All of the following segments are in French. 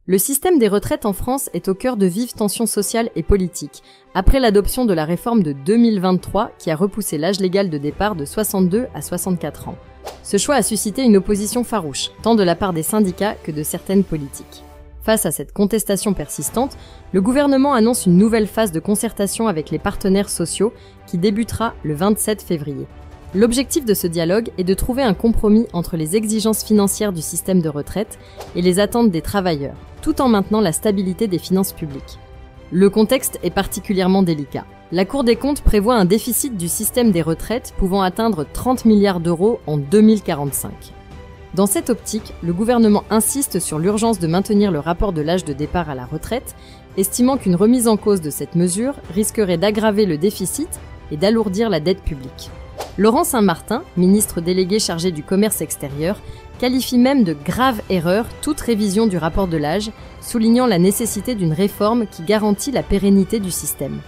Le système des retraites en France est au cœur de vives tensions sociales et politiques, après l'adoption de la réforme de 2023 qui a repoussé l'âge légal de départ de 62 à 64 ans. Ce choix a suscité une opposition farouche, tant de la part des syndicats que de certaines politiques. Face à cette contestation persistante, le gouvernement annonce une nouvelle phase de concertation avec les partenaires sociaux qui débutera le 27 février. L'objectif de ce dialogue est de trouver un compromis entre les exigences financières du système de retraite et les attentes des travailleurs, tout en maintenant la stabilité des finances publiques. Le contexte est particulièrement délicat. La Cour des comptes prévoit un déficit du système des retraites pouvant atteindre 30 milliards d'euros en 2045. Dans cette optique, le gouvernement insiste sur l'urgence de maintenir le rapport de l'âge de départ à la retraite, estimant qu'une remise en cause de cette mesure risquerait d'aggraver le déficit et d'alourdir la dette publique. Laurent Saint-Martin, ministre délégué chargé du commerce extérieur, qualifie même de grave erreur toute révision du rapport de l'âge, soulignant la nécessité d'une réforme qui garantit la pérennité du système.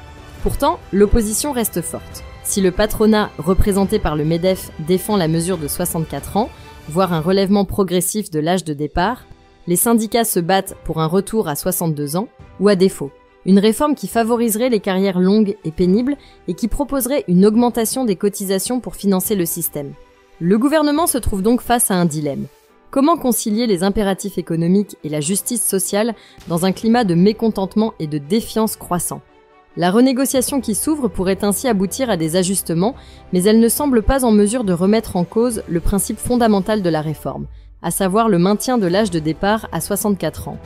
Pourtant, l'opposition reste forte. Si le patronat, représenté par le MEDEF, défend la mesure de 64 ans, voire un relèvement progressif de l'âge de départ, les syndicats se battent pour un retour à 62 ans, ou à défaut, une réforme qui favoriserait les carrières longues et pénibles et qui proposerait une augmentation des cotisations pour financer le système. Le gouvernement se trouve donc face à un dilemme. Comment concilier les impératifs économiques et la justice sociale dans un climat de mécontentement et de défiance croissant ? La renégociation qui s'ouvre pourrait ainsi aboutir à des ajustements, mais elle ne semble pas en mesure de remettre en cause le principe fondamental de la réforme, à savoir le maintien de l'âge de départ à 64 ans.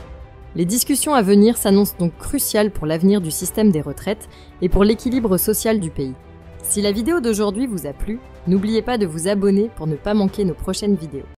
Les discussions à venir s'annoncent donc cruciales pour l'avenir du système des retraites et pour l'équilibre social du pays. Si la vidéo d'aujourd'hui vous a plu, n'oubliez pas de vous abonner pour ne pas manquer nos prochaines vidéos.